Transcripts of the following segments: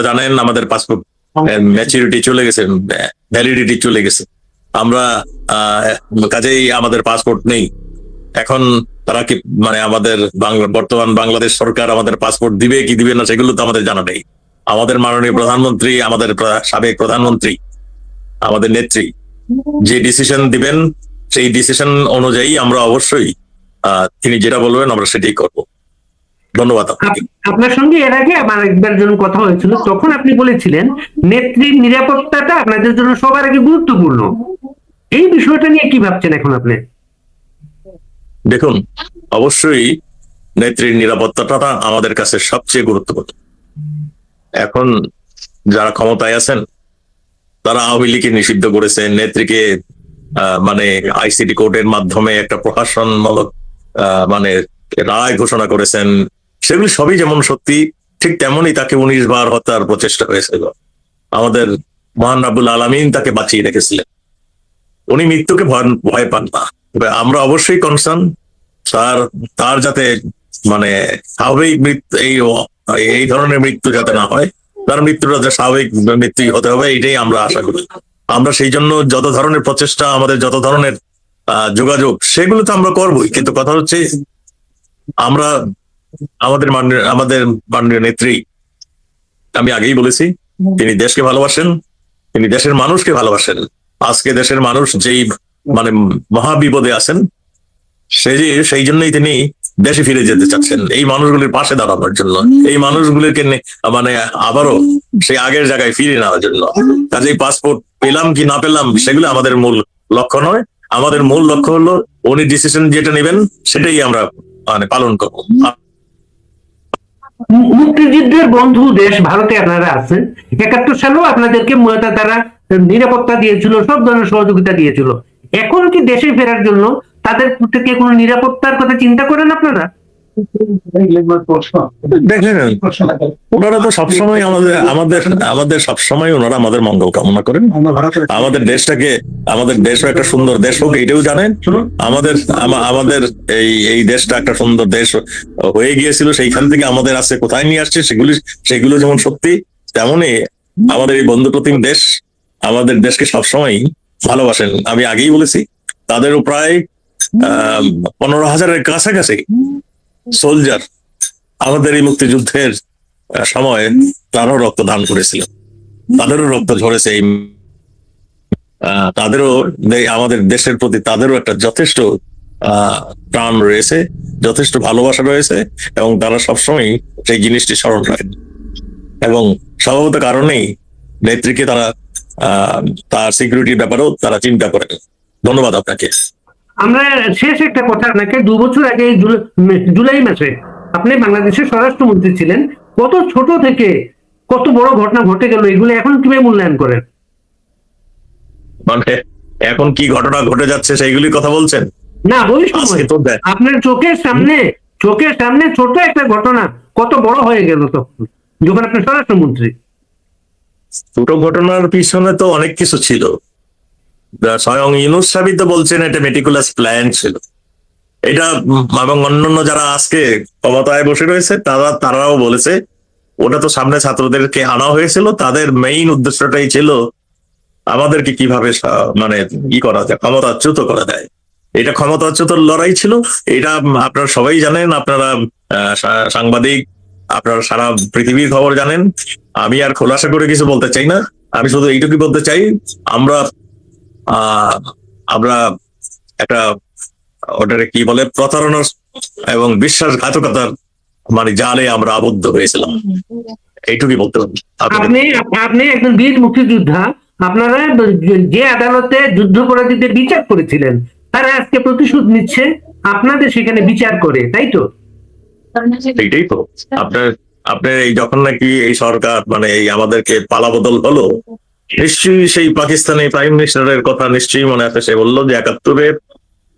জানেন আমাদের passport maturity চলে গেছে, ভ্যালিডিটি চলে গেছে। আমরা কাজেই আমাদের পাসপোর্ট নেই এখন। তারা কি মানে আমাদের বর্তমান বাংলাদেশ সরকার আমাদের পাসপোর্ট দিবে কি দিবে না সেগুলো তো আমাদের জানা নেই। আমাদের মাননীয় প্রধানমন্ত্রী, আমাদের সাবেক প্রধানমন্ত্রী, আমাদের নেত্রী যে ডিসিশন দিবেন সেই ডিসিশন অনুযায়ী আমরা অবশ্যই তিনি যেটা বলবেন আমরা সেটাই করব। ধন্যবাদ আপনাকে। আপনার সঙ্গে এর আগে আমার একবার জন্য কথা হয়েছিল, তখন আপনি বলেছিলেন নেত্রীর নিরাপত্তাটা আপনাদের জন্য সবার আগে গুরুত্বপূর্ণ। এই বিষয়টা নিয়ে কি ভাবছেন এখন আপনি? দেখুন, অবশ্যই নেত্রীর নিরাপত্তাটা আমাদের কাছে সবচেয়ে গুরুত্বপূর্ণ। এখন যারা ক্ষমতায় আছেন তারা আওয়ামী লীগকে নিষিদ্ধ করেছেন, নেত্রীকে মানে আইসিটি কোর্টের মাধ্যমে একটা প্রশাসনমূলক মানে রায় ঘোষণা করেছেন। সেগুলি সবই যেমন সত্যি, ঠিক তেমনই তাকে 19 বার হত্যার প্রচেষ্টা হয়েছিল। আমাদের মহান রাব্বুল আলামিন তাকে বাঁচিয়ে রেখেছিলেন, উনি মৃত্যুকে ভয় পান না। আমরা অবশ্যই কনসার্ন তার যাতে মানে স্বাভাবিক মৃত্যু, এই ধরনের মৃত্যু যাতে না হয়, তার মৃত্যুটা যাতে স্বাভাবিক মৃত্যুই হতে হবে, এটাই আমরা আশা করি। আমরা সেই জন্য যত ধরনের প্রচেষ্টা, আমাদের যত ধরনের যোগাযোগ, সেগুলো তো আমরা করবোই। কিন্তু কথা হচ্ছে আমরা আমাদের মাননীয় নেত্রী, আমি আগেই বলেছি, তিনি দেশকে ভালোবাসেন, তিনি দেশের মানুষকে ভালোবাসেন। আজকে দেশের মানুষ যেই মানে মহাবিপদে আছেন, সেই জন্যই তিনি দেশে ফিরে যেতে চাচ্ছেন, এই মানুষগুলির পাশে দাঁড়ানোর জন্য, এই মানুষগুলিকে মানে আবারও সেই আগের জায়গায় ফিরে নেওয়ার জন্য। কাজেই পাসপোর্ট পেলাম কি না পেলাম সেগুলো আমাদের মূল লক্ষ্য নয়। আমাদের মূল লক্ষ্য হলো উনি ডিসিশন যেটা নেবেন সেটাই আমরা মানে পালন করবো। মুক্তিযুদ্ধের বন্ধু দেশ ভারতে আপনারা আছেন, 71 সালেও আপনাদেরকে তারা নিরাপত্তা দিয়েছিল, সব ধরনের সহযোগিতা দিয়েছিল। এখন কি দেশে ফেরার জন্য তাদের থেকে কোনো নিরাপত্তার কথা চিন্তা করেন আপনারা? দেখেন, ওনারা তো সবসময় আমাদের সবসময় ওনারা আমাদের মঙ্গল কামনা করেন। আমাদের দেশও একটা সুন্দর দেশ হোক, এইটাও জানেন। আমাদের এই দেশটা একটা সুন্দর দেশ হয়ে গিয়েছিল, সেইখান থেকে আমাদের আছে কোথায় নিয়ে আসছে সেগুলো যেমন সত্যি, তেমনই আমাদের এই বন্ধুপ্রতিম দেশ আমাদের দেশকে সবসময় ভালোবাসেন। আমি আগেই বলেছি, তাদেরও প্রায় 15,000-এর কাছাকাছি সোলজার আমাদের এই মুক্তিযুদ্ধের সময় তারাও রক্ত দান করেছিল, তাদেরও রক্ত ঝরেছে। তাদেরও আমাদের দেশের প্রতি তাদেরও একটা যথেষ্ট প্রাণ রয়েছে, যথেষ্ট ভালোবাসা রয়েছে, এবং তারা সবসময় সেই জিনিসটি স্মরণ রাখেন। এবং স্বভাবত কারণেই নেত্রীকে তারা তার সিকিউরিটির ব্যাপারেও তারা চিন্তা করেন। ধন্যবাদ আপনাকে। আমরা শেষ একটা কথা, আপনাকে 2 বছর আগে জুলাই মাসে আপনি বাংলাদেশের স্বরাষ্ট্রমন্ত্রী ছিলেন। কত ছোট থেকে কত বড় ঘটনা ঘটে গেল, এগুলো এখন কিভাবে মূল্যায়ন করেন? মানে এখন কি ঘটনা ঘটে যাচ্ছে সেইগুলি কথা বলছেন? না, ওই সময় আপনার চোখের সামনে ছোট একটা ঘটনা কত বড় হয়ে গেল তখন, যখন আপনি স্বরাষ্ট্রমন্ত্রী। ছোট ঘটনার পিছনে তো অনেক কিছু ছিল। স্বয়ং ইউনূস সাহেবই তো বলছেন এটা মেটিকুলাস প্ল্যান ছিল। এটা এবং অন্যান্য যারা আজকে ক্ষমতায় বসে রয়েছে তারাও বলেছে ওটা তো সামনে ছাত্রদেরকে আনা হয়েছিল, তাদের মেইন উদ্দেশ্যটাই ছিল আমাদেরকে কিভাবে মানে ই করা যায়, ক্ষমতাচ্যুত করা যায়। এটা ক্ষমতাচ্যুত লড়াই ছিল। এটা আপনারা সবাই জানেন, আপনারা সাংবাদিক, আপনারা সারা পৃথিবীর খবর জানেন। আমি আর খোলাসা করে কিছু বলতে চাই না, আমি শুধু এইটুকুই বলতে চাই, আমরা একটা ওটারে কি বলে প্রতারণার এবং বিশ্বাসঘাতকতার মানে জালে আমরা আবদ্ধ হয়েছিলাম, এইটুকুই বলতে পারি। আপনি একজন বীর মুক্তিযোদ্ধা, আপনারা যে আদালতে যুদ্ধাপরাধীদের বিচার করেছিলেন তারা আজকে প্রতিশোধ নিচ্ছে আপনাদের সেখানে বিচার করে, তাই তো? এইটাই তো আপনার এই যখন নাকি এই সরকার মানে এই আমাদেরকে পালাবদল হলো, নিশ্চয়ই সেই পাকিস্তানি প্রাইম মিনিস্টারের কথা নিশ্চয়ই মনে আছে। সে বললো যে 71-এর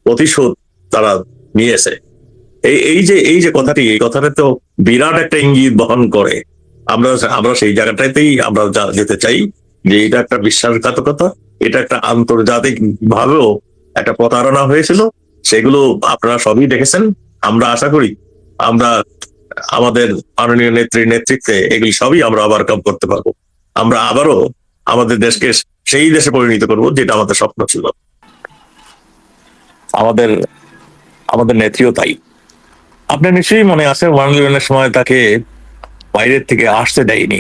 প্রতিশোধ তারা নিয়েছে। এই যে কথাটি, এই কথাটা তো বিরাট একটা ইঙ্গিত বহন করে। আমরা সেই জায়গাটাতেই আমরা যেতে চাই যে এটা একটা বিশ্বাসঘাতকতা, এটা একটা আন্তর্জাতিক ভাবেও একটা প্রতারণা হয়েছিল। সেগুলো আপনারা সবই দেখেছেন। আমরা আশা করি আমরা আমাদের মাননীয় নেত্রীর নেতৃত্বে এগুলি সবই আমরা ওভারকাম করতে পারবো। আমরা আবারও আমাদের দেশকে সেই দেশে পরিণত করব যেটা আমাদের স্বপ্ন ছিল। আমাদের আমাদের নেত্রীও তাই। আপনার নিশ্চয়ই মনে আছে 1/11 সময় তাকে বাইরের থেকে আসতে দেয়নি,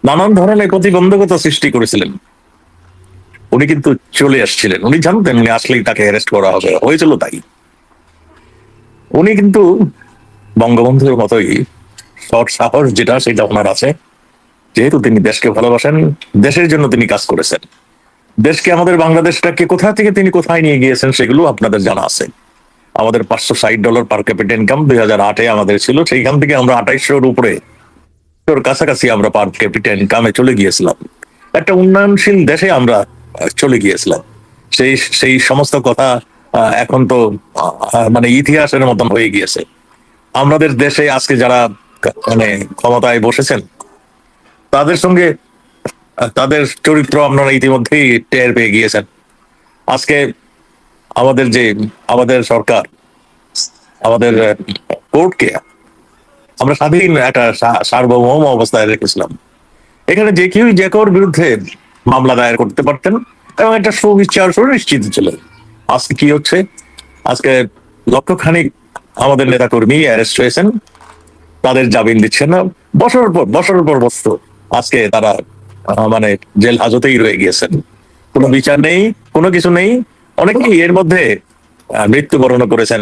নানান ধরনের প্রতিবন্ধকতা সৃষ্টি করেছিলেন। উনি কিন্তু চলে আসছিলেন, উনি জানতেন উনি আসলেই তাকে অ্যারেস্ট করা হবে, হয়েছিল তাই। উনি কিন্তু বঙ্গবন্ধুর মতোই সৎ সাহস যেটা সেটা ওনার আছে, যেহেতু তিনি দেশকে ভালোবাসেন, দেশের জন্য তিনি কাজ করেছেন। দেশকে, আমাদের বাংলাদেশটাকে কোথা থেকে তিনি কোথায় নিয়ে গিয়েছেন সেগুলো আপনাদের জানা আছে। আমাদের $560 পার ক্যাপিটা ইনকাম 2008-এ আমাদের ছিল, সেইখান থেকে আমরা 2800-র উপরে, ওর কাছাকাছি আমরা পার ক্যাপিটা ইনকামে চলে গিয়েছিলাম। একটা উন্নয়নশীল দেশে আমরা চলে গিয়েছিলাম। সেই সেই সমস্ত কথা এখন তো মানে ইতিহাসের মতন হয়ে গিয়েছে। আমাদের দেশে আজকে যারা মানে ক্ষমতায় বসেছেন, তাদের সঙ্গে তাদের চরিত্র আপনারা ইতিমধ্যেই টের পেয়ে গিয়েছেন। আজকে আমাদের সরকার, আমাদের কোর্টকে আমরা স্বাধীন একটা সার্বভৌম অবস্থায় রেখেছিলাম। এখানে যে কেউ যে কারোর বিরুদ্ধে মামলা দায়ের করতে পারতেন এবং একটা সুবিচার সুনিশ্চিত ছিল। আজকে কি হচ্ছে? আজকে লক্ষখানিক আমাদের নেতা কর্মী অ্যারেস্ট হয়েছেন, তাদের জামিন দিচ্ছেন না, বছরের পর বছর আজকে তারা মানে জেল হাজতেই রয়ে গিয়েছেন। কোনো বিচার নেই, কোনো কিছু নেই। অনেকেই এর মধ্যে মৃত্যুবরণ করেছেন।